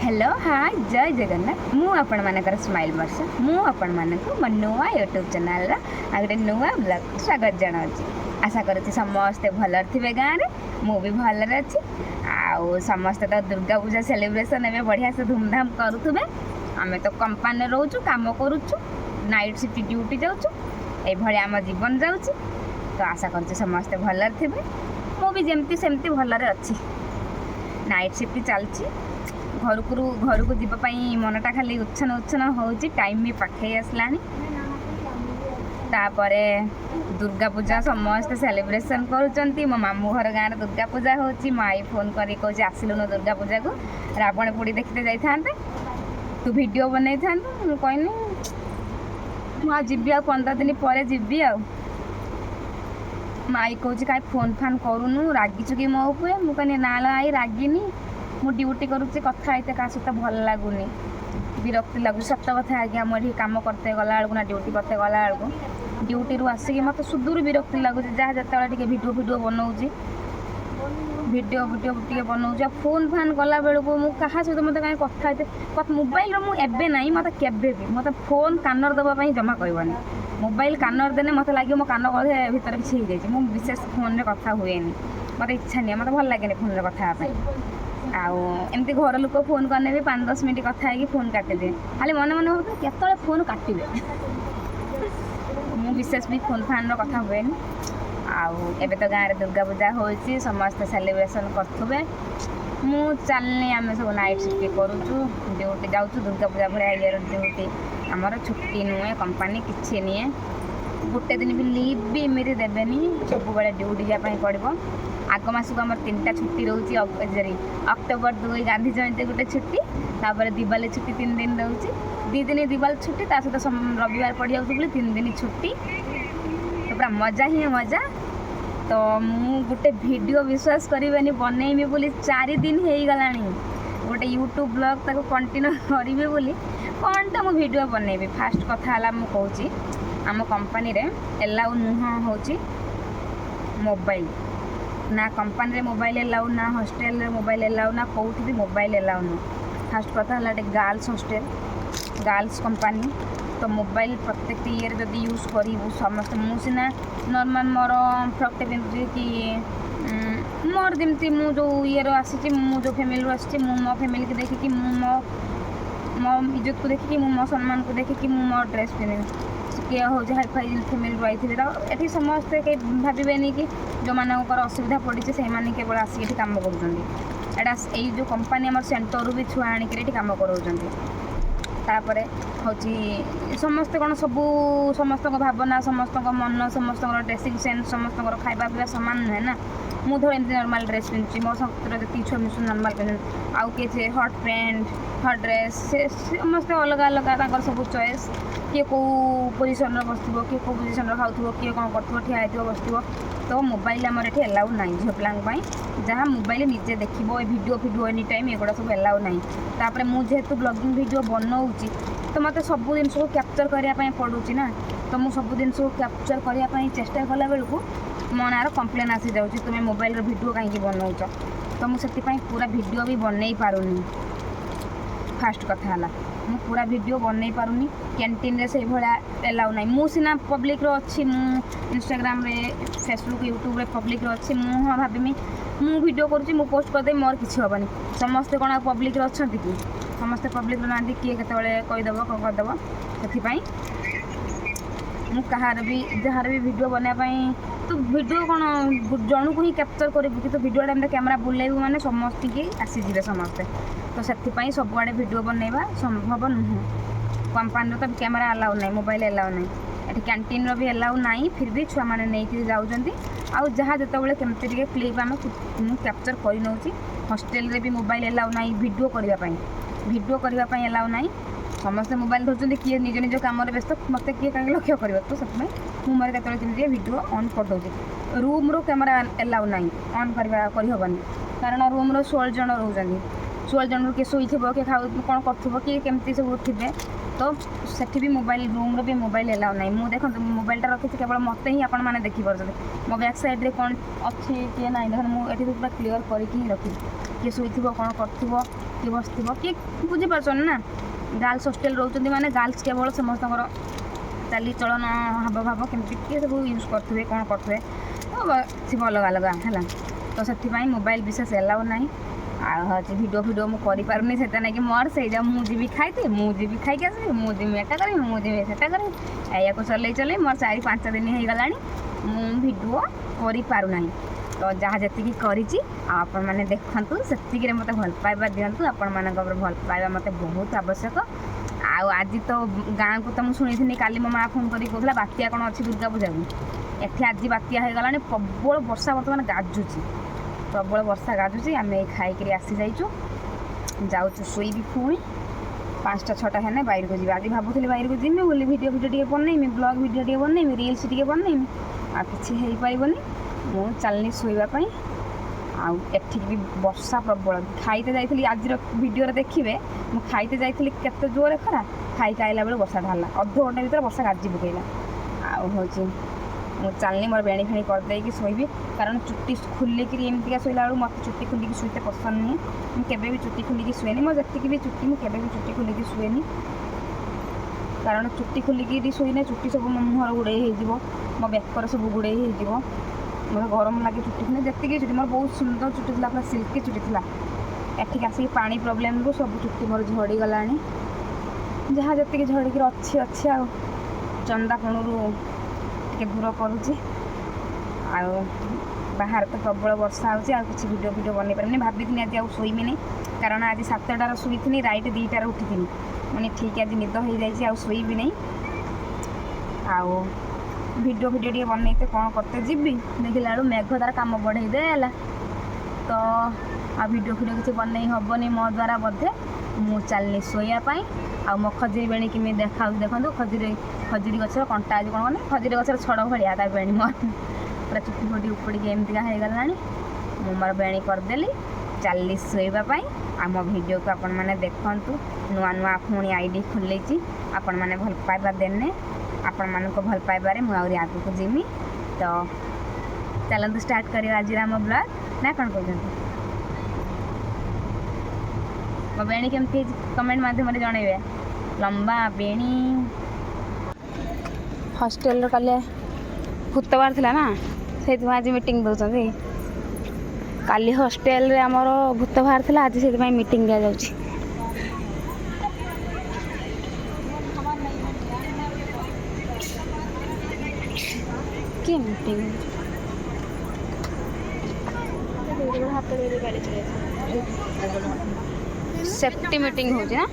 Hello hi जय जगन्नाथ मु आपण मानकर स्माइल वर्षा मु आपण मानक मो नुआ यूट्यूब चैनल आ गोटे नुआ ब्लॉग स्वागत जनावि आशा करुँच समस्ते भल थे गाँव में मु भी भलरे अच्छी आउ समस्ते तो दुर्गा पूजा सेलिब्रेशन एवं बढ़िया से धूमधाम करुवे आम तो कंपानी रोचु काम करुचु नाइट शिफ्ट ड्यूटी जाऊँ ये आम जीवन जाऊँ तो आशा करुँच समस्ते भलरे थे मु भी जमती सेमती भलरे अच्छी नाइट शिफ्ट चलती घर को जीवाई मनटा खाली उच्छन उच्छन हो टाइम भी पाखे आसला तापर दुर्गा पूजा समस्त सेलिब्रेशन करुँच मो मामू घर गाँव में दुर्गा पूजा हो माई फोन कर कहे आसिलुन दुर्गा पूजा को रावण पोड़ी देखते जाते तू वीडियो बनई था कहनी मुझे आ 15 दिन पर जी आ माई कहे कहीं फोन फान करूनु रागिचु कि मो उपे मुझे ना आई रागिनी मु ड्यूटी करुच्ची कथा होते क्या सहित भल लगुनि विरक्ति लगुच सत कथा आज्ञा मुझे कम करते गला बेलू ना ड्यूटी करते गला बेलू ड्यूटी रू आसिक मत सुदूर विरक्ति लगुच जहाँ जिते भिडियो बनाऊँगी भिडियो बनाऊँ फोन फान गला बेलू मुझे क्या सहित मत कहीं कथा होते मोबाइल मुझे ना मत के मत फोन कानर देवाई जमा कहनी मोबाइल कानर देने मत लगे मो कान भितर किसी हो जाए मुझे विशेष फोन में कथा हुए मत इच्छा नहीं मत भल लगे फोन में कथा आमती घर लोक फोन करने भी 5-10 मिनट कथा है फोन काटिदे खाली मन मन हो केत फोन काटे मु विशेष भी फोन फान कथा हुए आबे तो गाँव में दुर्गा पूजा हो समस्त सेलिब्रेशन करें मु चलनी आम सब नाइट शिफ्ट करुचु ड्यूटी जाऊँ दुर्गा पूजा भाया ये ड्यूटी आमर छुट्टी नुहे कंपानी किसी निए गोटे दिन भी लीव भी एमती देवेनि सब ड्यूटी जावाई पड़ो आग मस को आम 3टा छुट्टी रोचे अक्टोबर 2 गांधी जयंती गोटे छुट्टी तापर दिवाली छुट्टी 3 दिन रोचे 2 दिन दिवाली छुट्टी ता सहित रविवार पड़ जाऊँ बोली 3 दिन छुट्टी तो पूरा मजा ही मजा तो मु गोटे वीडियो विश्वास करेनि बनईबी बोली 4 दिन हो गला गोटे यूट्यूब ब्लॉग ताको कंटिन्यू करी बोली कौनटा मु वीडियो बनईबी फास्ट कथा मु कहूँ आम कंपानी रे एलाउ नुह हो मोबाइल ना कंपानी मोबाइल एलाउ ना हॉस्टेल रे मोबाइल एलाउ ना कौटी भी मोबाइल एलाउ नु फास्ट कथा है गर्ल्स हॉस्टेल गर्ल्स कंपानी तो मोबाइल प्रत्येक ये जदि यूज करूँ समस्त मुझे नॉर्मल मोर फ्रॉकटे पिंधुची कि मोर जमी मु जो ये आसी मु जो फैमिली आसी मो फैमिली की देखिकी मो इज्जत को देखिकी मो सम्मान को देखिकी मो ड्रेस पिंधि किए हूँ हाई फाई फैमिली रही ये समस्ते कहीं भावेनि कि जो मानकर असुविधा पड़ी से केवल आसिक कम करा जो कंपानी आम सेंटर भी छुआ आणिक कम करापर हूँ समस्ते कौन सबू समस्त भावना समस्त मन समस्त ड्रेसिंग सेन्स समस्त खाଇବା पीवा सामान नुहे ना मु धर एमती नॉर्मल ड्रेस पिंधुची मो सहित जी छुआ मिशु नॉर्मल पिंध आउ किए हट पैंट हट ड्रेस से समस्ते अलग अलग सब चॉइस किए कौ पोजिशन बस किए कौ पोजिशन खाऊ किए कौन कर ठिया हो बस तो मोबाइल आमर ये एलाउ ना झील पाई जहाँ मोबाइल निजे देख भिडियो एनी टाइम एगुड़ा सब एलाउ ना तापर मुझे ब्लॉगिंग वीडियो बनाऊँगी तो मत सब जिन को कैप्चर करने पड़ूँ ना तो मुझे सब जिन को कैप्चर करने चेष्टा कला बेलू मो नार कंप्लेन आसी जाऊँगी तुम्हें मोबाइल वीडियो कहीं बनाऊच तो मुझे पूरा वीडियो भी बनई पारुनी फास्ट कथा है मु पूरा वीडियो बनई पारुनी कैंटीन रे से भाया एलाउ ना मु सीना पब्लिक रो अच्छी मु इंस्टाग्राम रे फेसबुक यूट्यूब रे पब्लिक रो अच्छी मु हाँ भाविमी मु वीडियो करुँची मु पोस्ट करदे मोर किसी हेनी समस्ते कौन पब्लिक रो अच्छा कि समस्ते पब्लिक रो ना किए केतबेले कहीदेव कौन करदेव से मु कहार भी जार भी वीडियो बनाई तो वीडियो कौन जन को ही कैप्चर करूँ कि तो वीडियो टाइम कैमेरा बुलेबू मैंने समस्त की आसीजे समस्ते तो से सबुआड़े वीडियो बनवा संभव नुह कंपानी तो कैमेरा अलाउ ना मोबाइल अलाउ ना ये कैंटीन भी अलाउ ना फिर भी छुआ मैंने नहीं जाऊँच आउ जहाँ जिते केमती क्लिप आम कैप्चर कर नौची हॉस्टेल रे भी मोबाइल अलाउ ना वीडियो अलाउ ना समस्ते मोबाइल धरते किए निज निज कम व्यस्त मत किए कहीं लक्ष्य कर तो से मुझे केतने वीडियो ऑन कर दूसरी रूम रो कैमेरा एलाउ ना ऑन करहबनी कारण रूम रो 16 जन रोचे 16 जन किए शोथे किए खाऊ कौन कर किए केमती सब थे तो सेठी भी मोबाइल रूम भी मोबाइल एलाउ ना मुझे देखो मोबाइलटा रखी केवल मत ही आपण मैंने देखिपार मो बैक साइड कौन अच्छी किए ना देखो मुझे पूरा क्लीयर करके ही रखी किए शुई कौन कर किए बस किए बुझीपार ना गर्ल्स हॉस्टेल रोचे मैंने गर्ल्स केवल समस्त चाली चलन हाव भाव केमती किए सब यूज करेंगे कौन करेंगे थी अलग अलग है तो से मोबाइल विशेष एलाउ ना आज भिडियो भिडियो मुझे पारे से नहीं कि मोर से मुझे खाई मुझे खाई आसबि मुझे एटा करी मुझे सेटा करी या चल चल मोर 4-5 दिन हो गला भिडियो कर पारना तो जहाँ जी करी आपण मैंने देखु से मत भल पाइबा दिंतु आपण मान भल पाइबा मत बहुत आवश्यक आज तो गाँव को तो मुझे शुणी काली मो माँ फोन कर कहला बात्या कौन अच्छी दुर्गा पूजा को एठी आज बात्या हो गला प्रबल वर्षा बर्तमान गाजुची प्रबल वर्षा गाजुची आम खाई आसी जाइचु जाऊँ शुई पुणी 5टा-6टा है बाहर को जी आज भावुली बाहर को जीमी बोली भिडियो भिडियो बनईमी ब्लॉग भिडियो टे बनईमी रील्स टे बनईमी आ कि हो पारनी मु चलनी शोवाई आठिक भी वर्षा प्रबल खाईते जाइए आज भिडियो देखिए मुझे खाईते जाइए केते जोरे खरा खाई आइला बेले वर्षा ढाला अध घंटे भर वर्षा गाजी पकईला आऊँ चलनी मोर बेणी फेणी करदे शोबी कारण चुट्टी खोलिक एमतीका शोला बेलू मत चुट्टी खोलिक शुईते पसंद नहीं मुझे भी चुट्टी खोलिक शुएनी मोर जी भी चुट्टी मुझे भी चुट्टी खोलिक शुएनी कारण चुट्टी खोलिक शुईने चुट्टी सब मो मुहर गुड़े हो मो बेकर सब गुड़े हो मतलब गरम लगे चुट्टी खुले जी चुट्टी मोर बहुत सुंदर चुट्टी थी पूरा सिल्की चुट्टी थी एठिक आसिक पानी प्रोब्लेम रू सब चुट्टी मोर झड़ी गला जहाँ जी झड़िक अच्छी अच्छी आ चंदापणु टे दूर करुँच बाहर तो प्रबल वर्षा होची भिडियो भिडियो बन पारे भाभी आज आउ शोमी नहीं कारण आज 7टार शुई थी राइट 2टार उठी थी मैंने ठीक आज निद हो जाए आउ शोबी नहीं आउ भिडियो भिडियो टे बनईते कौन करते जीवी देखला मेघ तार कम बढ़ई देला तो आ भिडियो भिडियो किसी बनई हेनी मो द्वारा बोधे मु चलनी शोवाई आ मो खजुरी बेणी कि देखा देखो खजुरी गचर कंटा आज कौन कह खजुरी गचर छड़ भाया ता बेणी मोर पूरा चुट्टी फुटी उपड़िक एमतीका हो गला मु मोर बेणी करदेली चलनी शोवाई आ मो भिडियो को आपण मैंने देखु नुआ नुआ पुणी आईडी खोल आपण मैंने भल पाइबा देने आपण मान भल पाइबारे मुझे आगे को जीमी तो चलते स्टार्ट कर आज आम ब्लॉग ना कौन कहते मो बेणी केमती कमेंट माध्यम जनइबे लंबा बेणी हॉस्टेल काले भूतबार थिला ना से आज मीटिंग दौरान काली हॉस्टेल रे आमर भूतबार थिला आज से मीटिंग दिया जाउची के मीटिंग सेफ्टी मीटिंग हो ना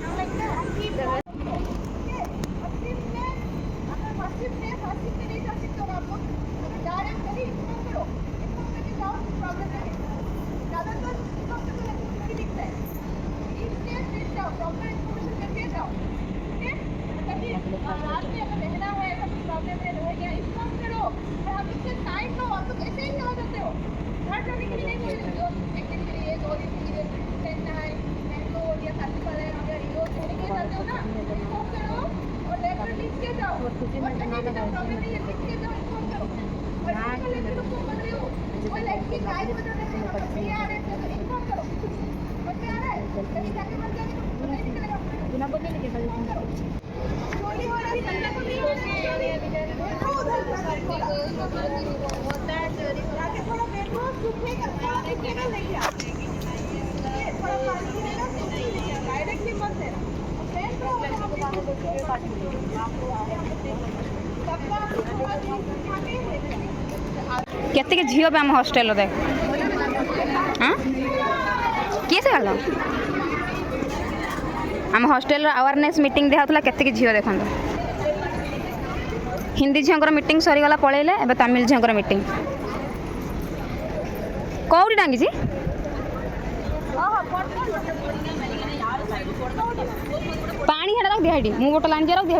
केते झील आम हॉस्टेल देख हाँ किए से गल आम हॉस्टेल अवेयरनेस मीटिंग दिखाला केते झील देख हिंदी झीर मीटिंग सरीगला पलैले एवं तमिल झीर मीटिंग कौटी टांगी पानी हेटा रख दिया मु बोतल आनी रख दिया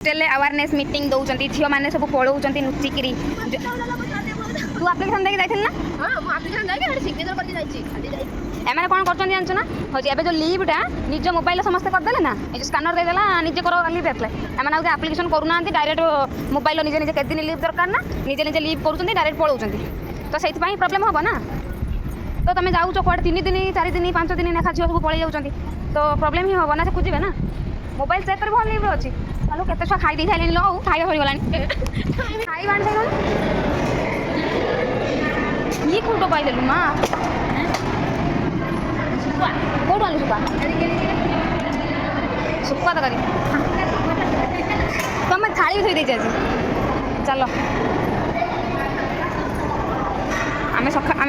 हॉस्टेल अवेयरनेस मीटिंग दौरान झील मैंने सब पलौं नुचिकी ଆପ୍ଲିକେସନ୍ ଦେଇକି ଯାଇଥିଲି ନା? ହଁ ମୁଁ ଆପ୍ଲିକେସନ୍ ଦେଇକି ସେଠି ସିଗ୍ନେଚର କରିକି ଯାଇଛି ଖାଲି ଯାଇ ଏମାନେ କ'ଣ କରୁଛନ୍ତି ଜାଣିଛୁ ନା? ହେଉଛି ଏବେ ଯେଉଁ ଲିଭ୍ଟା ନିଜ ମୋବାଇଲରେ ସମସ୍ତେ କରିଦେଲେ ନା, ଏ ଯେଉଁ ସ୍କାନର ଦେଇଦେଲା ନିଜେ କର ଲିଭ୍ ଆପ୍ଲାଏ। ଏମାନେ ଆଉ ଆପ୍ଲିକେସନ୍ କରୁନାହାନ୍ତି, ଡାଇରେକ୍ଟ ମୋବାଇଲ ନିଜେ ନିଜେ କେତେ ଦିନ ଲିଭ୍ ଦରକାର ନା ନିଜେ ନିଜେ ଲିଭ୍ କରୁଛନ୍ତି, ଡାଇରେକ୍ଟ ପଳାଉଛନ୍ତି। ତ ସେଇଥିପାଇଁ ପ୍ରୋବ୍ଲେମ୍ ହେବ ନା। ତ ତୁମେ ଯାଉଛ କୁଆଡ଼େ 3 ଦିନ 4 ଦିନ 5 ଦିନ ଲେଖା ଝିଅ ସବୁ ପଳେଇ ଯାଉଛନ୍ତି, ତ ପ୍ରୋବ୍ଲେମ୍ ହିଁ ହେବ ନା, ସେ ଖୋଜିବେ ନା। ମୋବାଇଲ ଚେକ୍ କରି ଭଲ ଲିଭ୍ରେ ଅଛି। ହ୍ୟାଲୋ କେତେ ଛୁଆ ଖାଇ ଦେଇ ସାରିଲେଣି, ଆଉ ଖାଇବା ସରିଗଲାଣି, ଖାଇବା ଆଣି ସାରିଗଲାଣି। ଇଏ କୋଉଟ ପାଇଦେଲୁ ମା? କୋଉଠୁ ଆଣିଲୁ ଶୁଖୁଆ? ଶୁଖୁଆ ତରକାରୀ ତମେ ଥାଳି ଧୋଇ ଦେଇଛି ଆଜି। ଚାଲ ଆମେ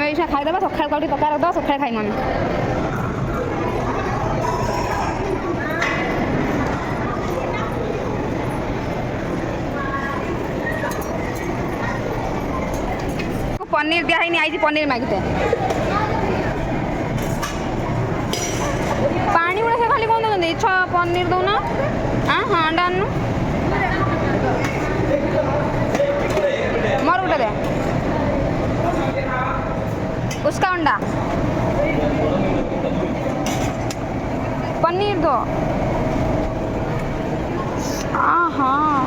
ଏଇଟା ଖାଇଦେବା, ସକାଳୁ କାଉଠି ତରକାରୀ ରଖିଦେବା, ସକାଳେ ଖାଇମୁ ଆମେ। पनीर दिया ही नहीं आई थी, पनीर मांगते पानी गुड़ा से खाली कौन दे छ पनीर दौना। हाँ हाँ अंडा आनु मोर गोटे दे उसका अंडा पनीर दो। हाँ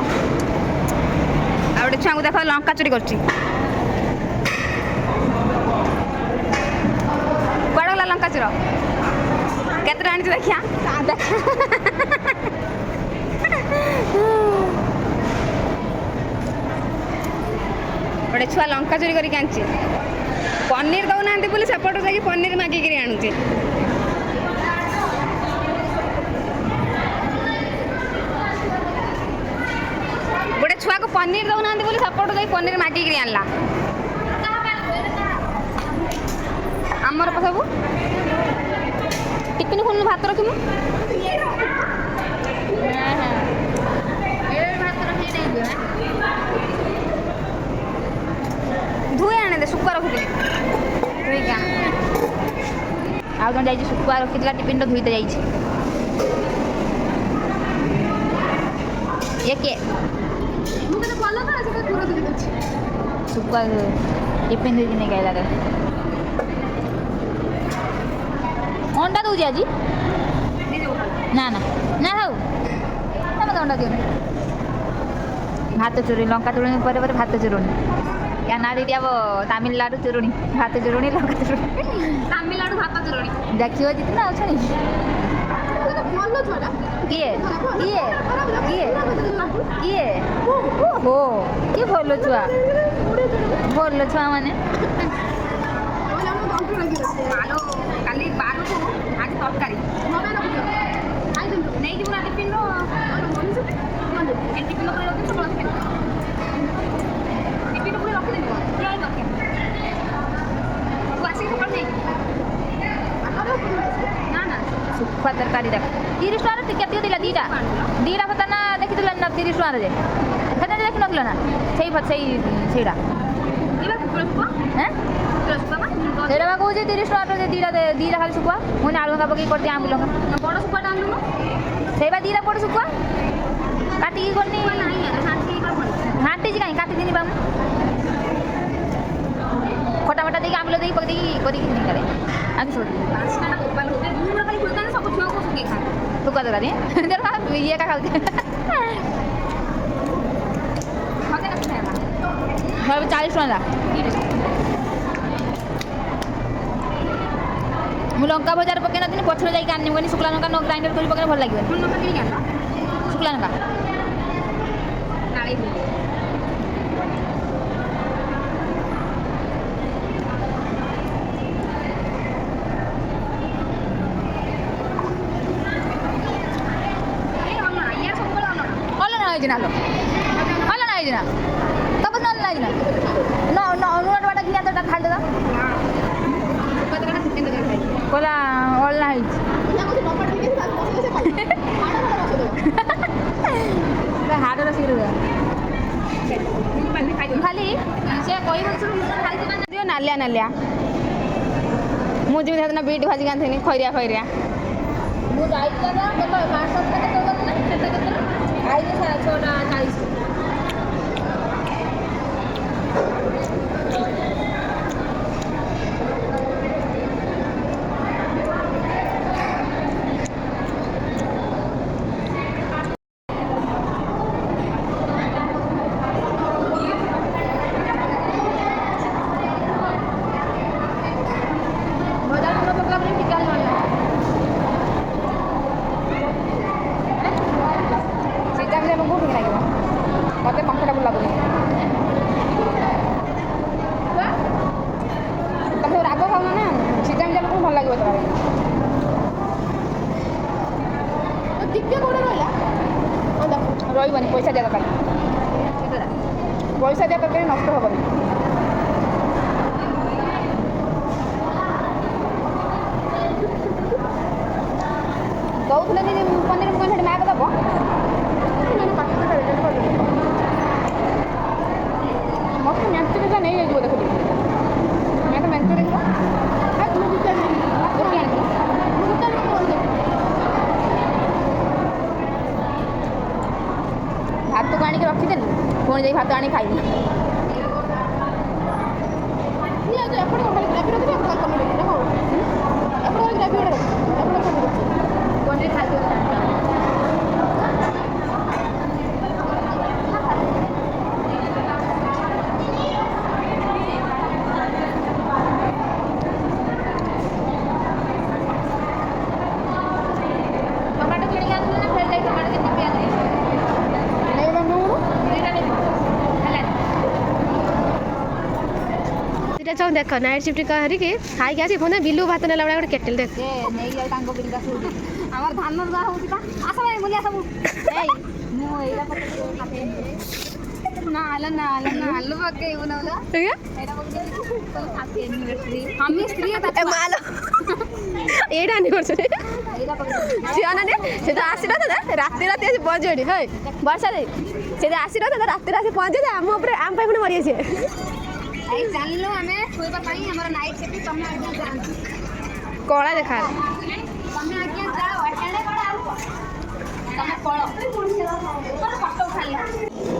गोटे छुआ को देख लंका चोरी कर लंका चोर केते आनी देखिया गोटे छुआ लंका चोरी करके आनी पनीर दौना बोली सेपट जाकि पनीर मागिक आणुचे। गोटे छुआ को पनीर दौना बोली सेपट जाकि पनीर मागिक आणला। आमर सब टिफिन खोलू भात रखिमु धुए आने दे शुखुआ रखी धुईक आने आउ जन जाइए शुखुआ रखी टिफिन तो धुईते जाइए। ये किए शुखुआ टिफिन धुई नहीं गला अंडा दूजी आज ना ना ना हाउ मत अंडा दियो भात चोरी लंका चोरी पर भात चोरुणी या ना दीदी अब तमिलनाडु चोरुणी भात चोरुणी लंका चोरुणी तमिलनाडु भात चोरुणी देखियो जीती ना अच्छी किए किए किए किए हो कि भल छुआ भल छुआ माने काली बारू आज तरकारी नहीं जी टिफिन टिफिन टिफिन पूरे रखिदेवी ना ना शुखुआ तरकारी देख 30 टଙ୍କା केत दिला दीटा दीटा पता ना देखी ना 30 टଙ୍କା जे देखी नथिल ना ସେଇଟା ସେଇଟା ବା କହୁଛି 30 ଟଙ୍କା ଦିଟା ଖାଲି ଶୁଖୁଆ ମୁଁ ଆଳୁ ଲଙ୍କା ପକେଇକି କରିଦିଏ ଆମ୍ବୁଲ ଲଙ୍କା ବଡ଼ ଶୁଖୁଆଟା ଆଣିଲୁ ସେଇ ବା ଦିଟା ବଡ଼ ଶୁଖୁଆ କାଟିକି କରିନି ଘାଣ୍ଟିଛି କାହିଁ କାଟିଦିନି ବା ମୁଁ ଖଟା ଫଟା ଦେଇକି ଆମ୍ବୁଲ ଦେଇକି ପକେଇକି କରିକି କରେ ଆଉ କିଛି ସବୁ ଛୁଆକୁ ଶୁଖେଇ ଖା ଶୁଖୁଆ ତରକାରୀ ଇଏ ଏକା ଖାଉଛି 40 ଟଙ୍କା ମୁଁ ଲଙ୍କା ଭଜାର ପକେଇ ନଥିଲି ପଛରେ ଯାଇକି ଆଣିନି କହିନି ଶୁଖିଲା ଲଙ୍କା ନ ଗ୍ରାଇଣ୍ଡର କରି ପକେଇଲେ ଭଲ ଲାଗିବନି ଶୁଖିଲା ଲଙ୍କା ଅଲଣା ହେଇଛି ନା ଅଲଣା ହେଇଛି ନା ତମ ଅଲଣା ହେଇଛି ନା ନୂଆ ଟମାଟା ଘିଆ ତ ଖାଇଦେବା କହିଲା ଅଲଣା ହେଇଛି ହାଡ଼ର ଶିର ଖାଲି ସେ କହିବ ନାଲିଆ ନାଲିଆ ମୁଁ ଯେମିତି ସେଦିନ ବିଟ୍ ଭାଜିକି ଆଣିଥିଲି ଖଇରିଆ ଖଇରିଆ ମୁଁ ଯାଇଥିଲି ଆଇଲି 6ଟା 40 ରହିବନି ପଇସା ଦିଆ ଦରକାର ପଇସା ଦିଆ ତରକାରୀ ନଷ୍ଟ ହେବନି ଦଉଥିଲେ ଯେ ପନିର ମୁଁ ସେଠି ମାଆକୁ ଦେବ ମୋତେ ମେଞ୍ଚୁରିଟା ନେଇଯାଇଯିବ ଦେଖୁଛି ଆମେ ତ ମେଞ୍ଚୁରି ଭାତକୁ ଆଣିକି ରଖିଦେଲି ପୁଣି ଯାଇ ଭାତ ଆଣିକି ଖାଇବି देख नाइट शिफ्ट करके खाई आसी फोन बिलू भात नेला बड़ा केटल देख नहीं जाऊ तांको बिल का सुदी हमर धान रुआ होती बा आस भाई मुलिया सब ए मु एला पटे ना आलो बके उनला ठीक एटा बके तो खाती एनिवर्सरी हम स्त्री है ए मालो एडा एनिवर्सरी एला बके सियाना ने से तो आसी रहता रात रात आसी पहुंचेडी है वर्षा दे से आसी रहता रात रात आसी पहुंचे हम ऊपर आम पे मरि आसी आई जानलो हमें सोइबा पई हमर नाइट शिफ्ट तमे आगे जान कोला देखा तमे आगे जाओ एडे बड़ा आउ तमे पळो पर फटो खाली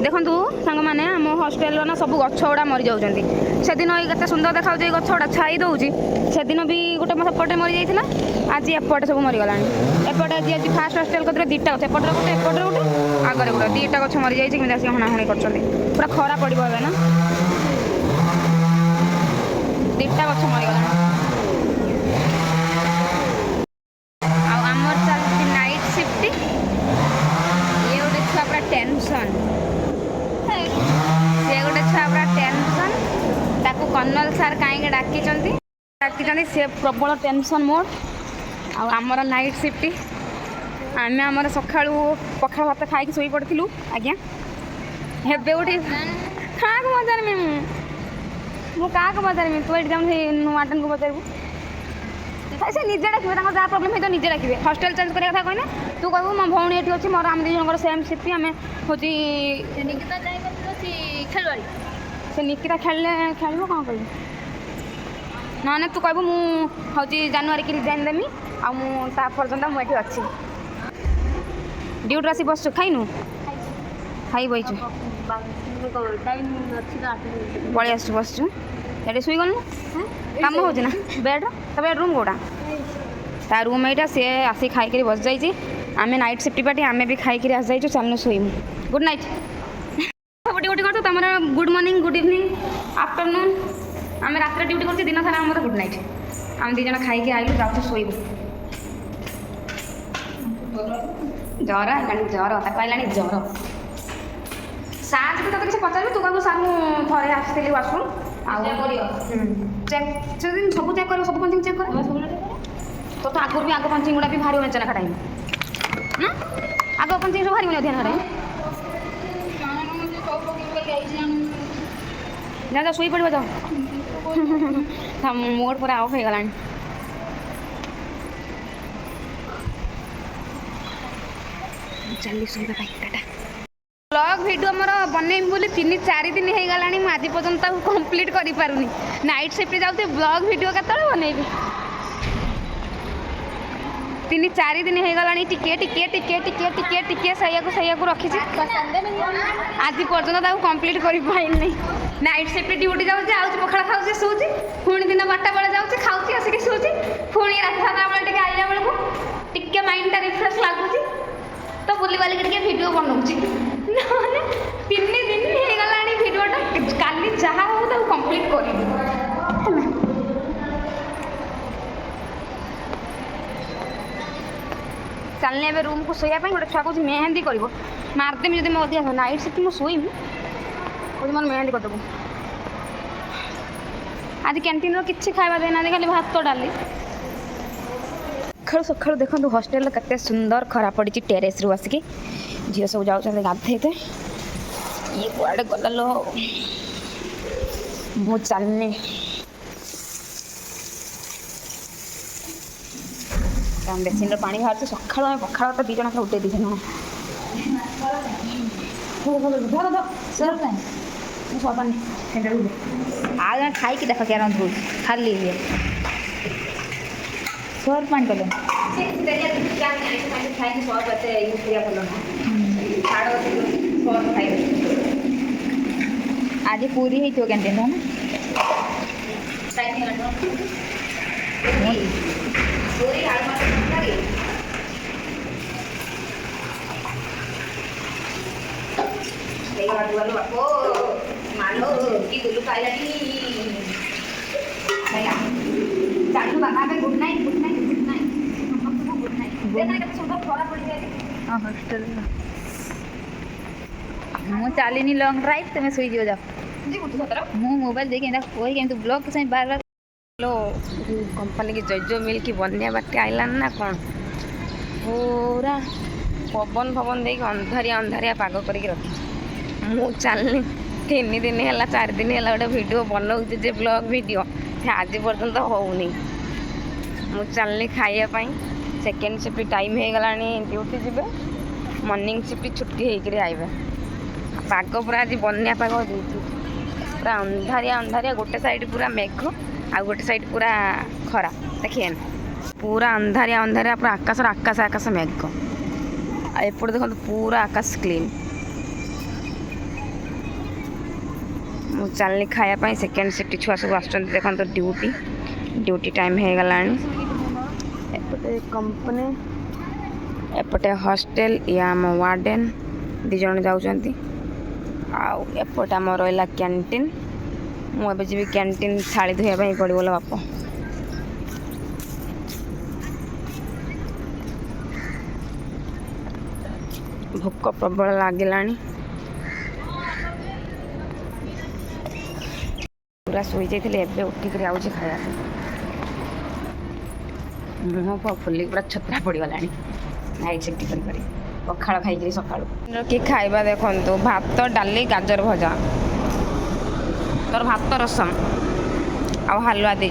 देखंतु संग माने हम हॉस्टल ना सब गछ उडा मरि जाउचंती सेदिन ई कते सुंदर देखाउ जे गछ उडा छाई दउची सेदिन भी गोटे मसपटे मरि जाइथिला आज एपटे सब मरि गलानी एपटे आज फास्ट हॉस्टल कतरे दीटा गछ एपटे गोटे आगरे गोटे दीटा गछ मरि जाइछि कि आसी हणा हणी करचंती पूरा खरा पडिबो बे ना दीटा गछ मरीगला आमर चलती नाइट शिफ्ट ये गोटे छुआ पूरा टेंशन से गोटे छुआ पूरा टेंशन ताकू कर्नल सार कहीं डाकी से प्रबल टेंशन मोड आमर नाइट शिफ्ट आम आमर सका पखाड़ भात खाई शोई पड़ू आज्ञा हेबे गोटे क्या मजा मु क्या पचारि तू ये जाऊँ वार्डन को पचारू से निजे डाके जहाँ प्रोब्लेम है तो निजे डाके हॉस्टल चेंज करने कथा कहने तू कहू मो भौणी ये अच्छी मोर आम दी जन सेम शिफ्ट आम हूँ से निकिता खेल कौन कह ना तू कहू मुझे जानुरी की रिजाइन देमी आपर्यंत मुझे अच्छी ड्यूटी आसी बसु खाइनु खाई बहीचु पलि आसु बसचु ये शुई गलु कम हो बेड तो बेडरूम कौटा ता रूम यहाँ सी आसी खाई बस जाइए आम नाइट शिफ्ट पार्टी आम भी खाई आस जाइए चलने शुईमु गुड नाइट सब ड्यूटी कर तुम good morning good evening afternoon आम रात ड्यूटी कर दिन सारा आम गुड नाइट आम दीज खाई आइलु जाऊँ शुईबु जर है जर ताकि जर सार भी तक किसी पचार तू कहू सार मुझे आसती वाशरूम चेक सब चेक कर सब पंचिंग चेक कर तो आगुरी भी आग पंचिंग गुड़ा भी भारी मेचा लेखा टाइम आग पंचिंग सब भारी ध्यान जा जा शुई पड़ जाओ मोड पूरा ऑफ हो गला चली शुवा टाटा ब्लॉग वीडियो मोर बनैमी बोली 3-4 दिन हो गला आज पर्यंत कंप्लीट करि पारुनी नाइट शिफ्ट जाऊँ ब्लॉग वीडियो केत बनैबी 3-4 दिन हो गला टिके टिके टिके टिके टिके टिके सही रखी आज पर्यटन कंप्लीट कर नाइट शिफ्ट ड्यूटी जाऊँ आउँ पखाड़ खाऊँ शोची पुणी दिन 12टा बेले जाऊँ खाऊँ आसिक शोची पुणी रात 7टा बेले आइला बेलू टिके माइंडटा रिफ्रेश लगुच तो बुली बालिक वीडियो बनाऊँगी ना 3 दिन हो गला वीडियोटा काली जहाँ हो कंप्लीट कर चलने ए रूम को शोया गोटे छुआ कह मेहंदी कर मारदेमी जब मैं अधिक नाइट शिफ्ट मुझे शोमी कौन मोर मेहंदी करदेबू आज कैंटीन किसी खावा देना खाली भात डाली सकाल सकाल देखो हॉस्टेल केते सुंदर खरा पड़ी टेरेस रु आसिक झील सब जाऊँ गाधेते ये कुआड़े गला लो मु चलनी बेसिन पानी बाहर सका पखाड़ तो 2 जन उठे दी आज खाई देख क्या रंधु खाली ये सोर पानी कल आज पूरी ही कैंटीन है good night good night good night hostel मु चलिनी लॉन्ग ड्राइव तुम शुई जीव जाओ मु मोबाइल देखी कोई केमती ब्लॉग से बार बार लो कंपनी की जजो मिल की बनिया बाटे आइलान ना कौन पूरा पवन फवन देख अंधारिया अंधारिया पाग करके रखी मु चलनी 3 दिन है 4 दिन है गोटे भिड बनाऊे जे ब्लॉग भिड आज पर्यंत होनी मु चलनी खाइबापी सेकेंड शिफ्ट टाइम हो गला ड्यूटी जीवे मॉर्निंग शिफ्ट छुट्टी होकर आइबे पाग पूरा आज बनिया पाग पूरा अंधारिया अंधारिया गोटे साइड पूरा मेघ आ गोटे साइड पूरा खरा देखिए पूरा अंधारिया अंधारिया पूरा आकाश आकाश मेघ एपटे देखो पूरा आकाश क्लीन मु चलनी खायापाई सेकेंड शिफ्ट छुआ सब आस देखो ड्यूटी टाइम हो गला एपटे कंपनी एपटे हॉस्टेल या आम वार्डेन 2 जन जाऊँच एपटे आम रहा कैंटीन मुझे जी कैंटीन थाली धोवाई पड़ो बाप भोक प्रबल लगिला पूरा शुई जाइए उठिक आऊँ खाया मुँह फुल पूरा छतरा पड़गला नाइट शिफ्ट कर पखाड़ खाई सका कि खाइबा देखो भात डाली गाजर भजा तोर भात रसम आ हलवा दे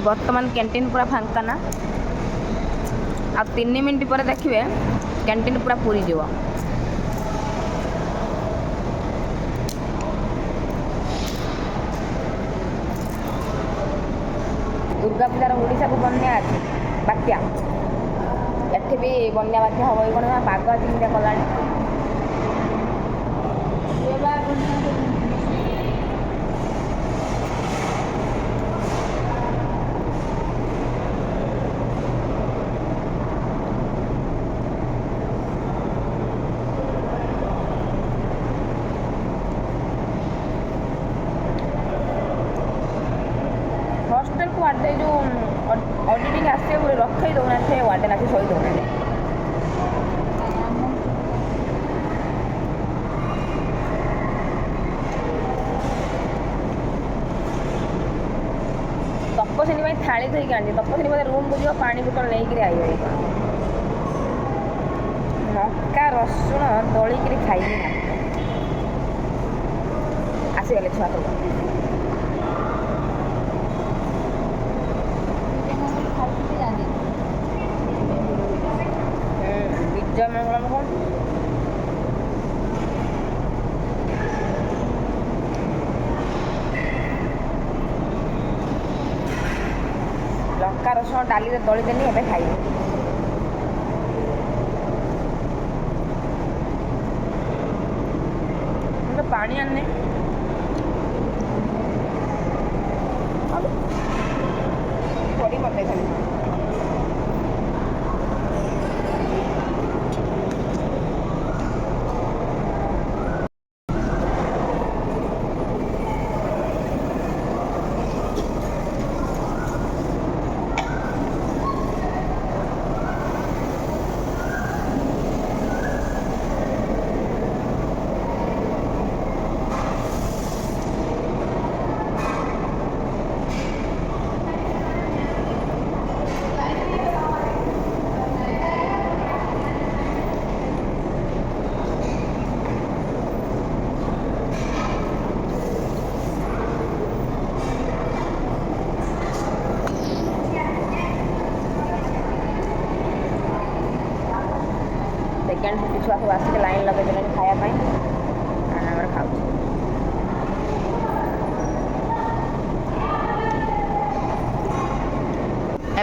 बर्तमान कैंटीन पूरा फांका ना आ 3 मिनट पर देखिए कैंटीन पूरा पूरी जीव दुर्गा पूजार ओडिशा को बन्या अच्छे बात्या एठी भी बन्या बात्या हम कौन पाग चिंता कला हॉस्टेल को वार्डे जो ऑडिटिंग आसते रखे दौना थे वार्डे आसी शही दौना तपस्विनी थाली धोई आनी तपस्विनी मतलब रूम को जीव पानी बोतल नहीं आई मका रसुण दलिक खाई आसीगले छुआ सब विजय मंगलम कौन लंका रसुण डाली दली देनी एबे खाइबे पानी आने थोड़ी मत खाली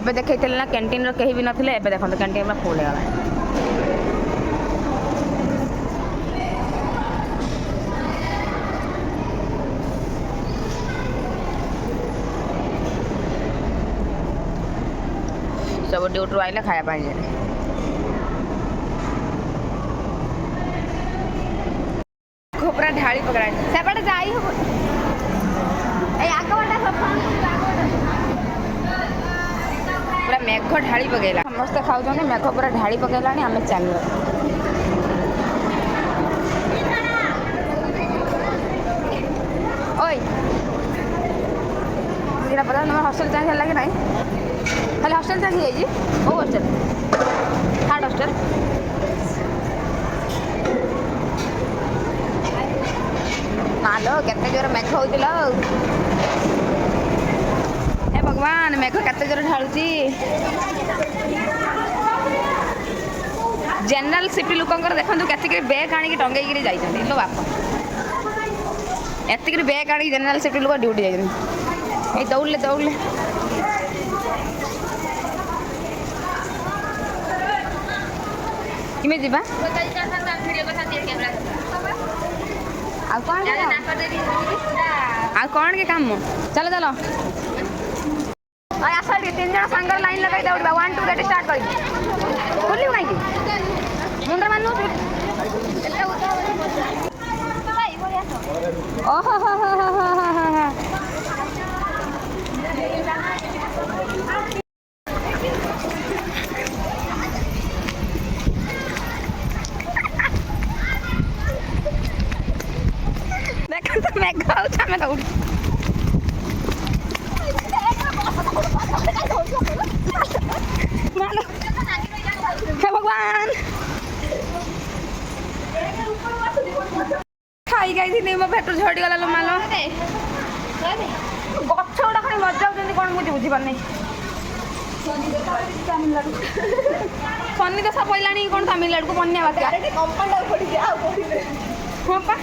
एबे देखैथिले ना कैंटीन रो केही भी नथिले एबे देखंत कैंटीन में फुल हेगला सब ड्यूटी आइले खाया पाए खोपरा ढाली पकड़ा सेपटे जाई हो ए आगवाटा पूरा मेघ ढाली पकेला समस्त खाऊ मेघ पूरा ढाली पकेला आम चल ओए पता तुम हस्टेल चेंज है कि ना खाली हस्टेल चेंज हो ओ हस्टेल थर्ड हस्टेल मालो केते जोर मेघ होउतिला हे भगवान मेघ केते जोर ढालुची जनरल सिटी लोकंकर देखंतु केते बैग आनी टंगई गिरी जाई छथि लो बाप एतिक बैग आनी जनरल सिटी लोक ड्यूटी जाई ए दौड़ले दौड़ले किमे जीवा आ कौन के काम चलो चलो आस तीन जन सांग लाइन लगे दौड़ा 1 2 रेडी स्टार्ट कर खोलू ना कि मुंडर मान ओहो हो हो हो हो मैं गाँव था मैं दौड़ मानो हे भगवान खाई गई थी मो पेट झड़ी गला लो मानो गछ गुड़ा खाली मजा कौन मुझे बुझी पारनी शनि दशा पड़ा कौन तमिलनाडु को बन्या बात्या हाँ पा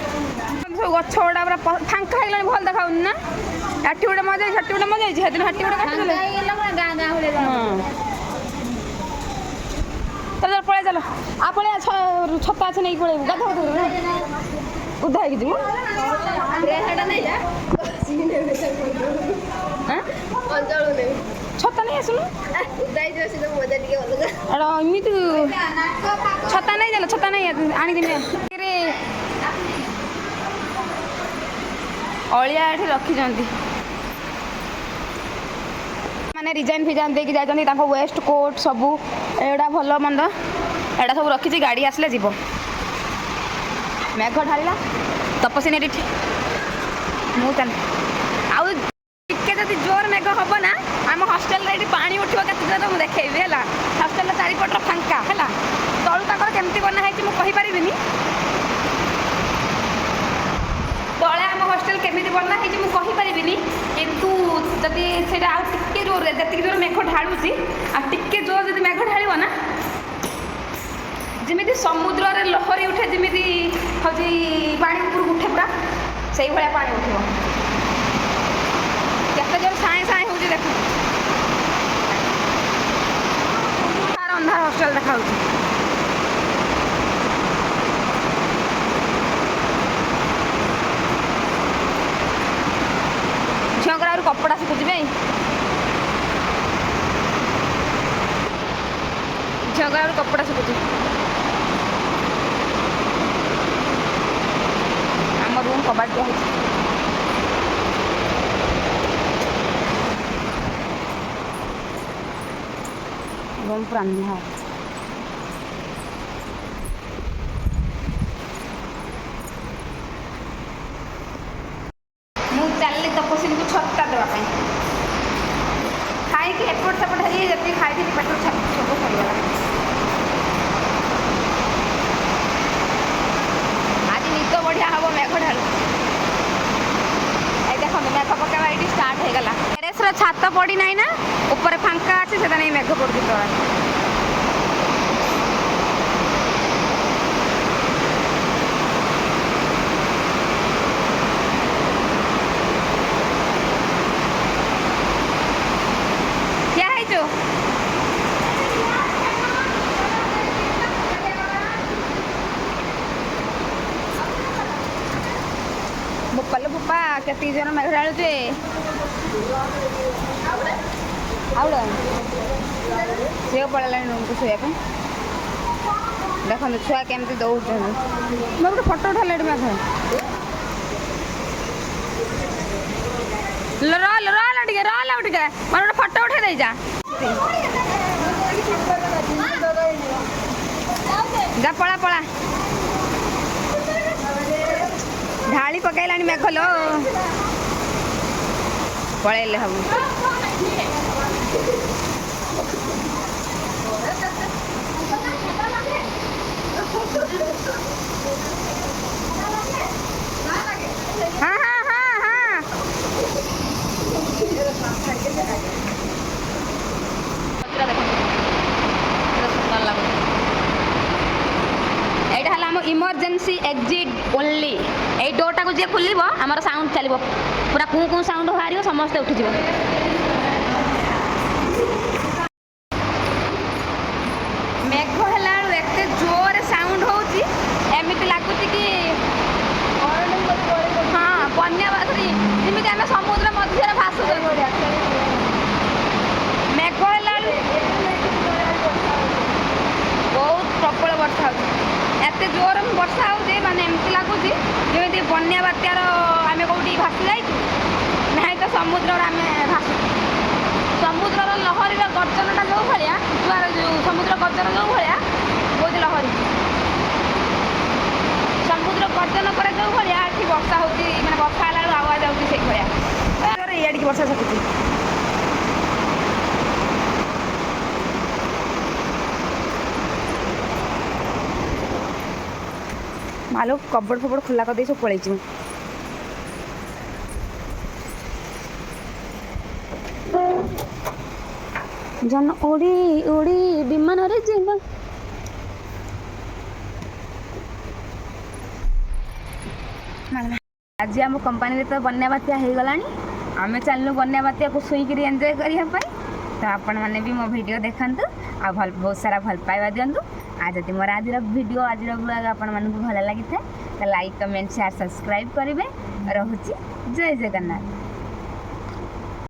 सब गछ गुड़ा पूरा फांका है भल देखा ना एटी गोटे मजा सेटी गोटे मजा से दिन हाटी गोटे काटि चल पड़े चलो आ पड़े छता अच्छे नहीं पड़े गाधा उदा है जीव छता नहीं आसुन एमती छता नहीं चलो छता नहीं आनी अलिया ये रखी मैंने रिजाइन फिजाइन देकी जाती वेस्ट कोट सबू एटा भल मंद एटा सब रखी गाड़ी आसले जीव मेघ ढाला तपस्विनी मुझे आउ जब जोर मेघ हम ना आम हस्टेल पानी उठो के मुझे देखी है हस्टेल चारिपट फांका है तलू तक केमती बनाई मुझे तले आम हस्टेल केमी बनाई मुझे किंतु जदि से टे जोर जी जोर मेघ ढालुची आके जोर जब मेघ ढाल ना जमी समुद्र रे लहरी उठे जमी हूँ पानी ऊपर उठे पूरा से भाया पानी उठो केते जोर साए साए हो देख अंधार हस्टेल देखा झीर कपड़ा शुखुची भाई झीर कपड़ा शुखुची आम रूम कबाट दिया रूम पूरा अंधार चल तपस्विनी को छत्ता देवाई खाई एपट सेपट जी खाई पेट सब सरीगला आज निद बढ़िया हम मेघ ढालू देख मेघ पकड़ा ये स्टार्ट हो गला टेरेस छात पड़ी ना ना ऊपर फांका अच्छे से नहीं मेघ पड़ती तला क्या है जो ବୋପାଲୋ ବୋପା କେତିକି ଜଣ ମେଘ ଢାଳୁଛି ଆଉ ଝିଅ ପଳେଇଲାଣି ରୁମ୍କୁ ଶୋଇବା ପାଇଁ ଦେଖନ୍ତୁ ଛୁଆ କେମିତି ଦୌଡ଼ୁଛନ୍ତି ମୁଁ ଗୋଟେ ଫଟୋ ଉଠାଇଲେ ଏଠି ମେଘ ରଲ ଟିକେ ମୋର ଗୋଟେ ଫଟୋ ଉଠେଇ ଦେଇଯା ଯା ପଳା ଢାଳି ପକେଇଲାଣି ମେଘ ଲୋ ପଳେଇଲେ ହବ ହଁ এইটা হল আমার ইমর্জেন্সি এক্সিট ওনলি এই ডোরটাকে যে খুলিব আমার সাউন্ড চালিব পুরা কু কু সাউন্ড বাহারিব সমস্তে উঠিଯିବ মেঘ ହେଲା ବେଳୁ ଏତେ ଜୋରରେ ସାଉଣ୍ଡ ହେଉଛି ଏମିତି ଲାଗୁଛି କି ହଁ ବନ୍ୟା ବାତ୍ୟା ଯେମିତି ଆମେ ସମୁଦ୍ର ମଧ୍ୟରେ ଭାସୁଛୁ ମେଘ ହେଲା ବେଳୁ ବହୁତ ପ୍ରବଳ ବର୍ଷା ହେଉଛି ଏତେ ଜୋର ବର୍ଷା ହେଉଛି ମାନେ ଏମିତି ଲାଗୁଛି ଯେମିତି ବନ୍ୟା ବାତ୍ୟାର ଆମେ କେଉଁଠି ଭାସି ଯାଇଛୁ ନାହିଁ ତ ସମୁଦ୍ରରେ ଆମେ ଭାସୁଛୁ ସମୁଦ୍ରର ଲହରୀର ଗର୍ଜନଟା ଯେଉଁ ଭଳିଆ ଜୁଆର ଯେଉଁ ସମୁଦ୍ର ଗର୍ଜନ ଯେଉଁ ଭଳିଆ ବହୁତ ଲହରୀ ସମୁଦ୍ର ଗର୍ଜନ ପରେ ଯେଉଁ ଭଳିଆ ଏଠି ବର୍ଷା ହେଉଛି ମାନେ ବର୍ଷା ହେଲା ବେଳକୁ ଆୱାଜ ହେଉଛି ସେଇ ଭଳିଆ ଇଆଡ଼ିକି ବର୍ଷା ଛକୁଛି ମାଲୋ କବଡ଼ ଫବଡ଼ ଖୋଲା କରିଦେଇ ସବୁ ପଳେଇଛି ମୁଁ ଜନ ଉଡ଼ି ଉଡ଼ି ବିମାନରେ ଯିବା ଆଜି ଆମ କମ୍ପାନୀରେ ତ ବନ୍ୟା ବାତ୍ୟା ହେଇଗଲାଣି ଆମେ ଚାଲିଲୁ ବନ୍ୟା ବାତ୍ୟାକୁ ଶୋଇକିରି ଏନ୍ଜୟ କରିବା ପାଇଁ ତ ଆପଣମାନେ ବି ମୋ ଭିଡ଼ିଓ ଦେଖନ୍ତୁ ଆଉ ବହୁତ ସାରା ଭଲ ପାଇବା ଦିଅନ୍ତୁ ଆଉ ଯଦି ମୋର ଆଜିର ଭିଡ଼ିଓ ଆଜିର ବ୍ଲଗ୍ ଆପଣମାନଙ୍କୁ ଭଲ ଲାଗିଥାଏ ତ ଲାଇକ୍ କମେଣ୍ଟ ସେୟାର ସବସ୍କ୍ରାଇବ୍ କରିବେ ରହୁଛି ଜୟ ଜଗନ୍ନାଥ।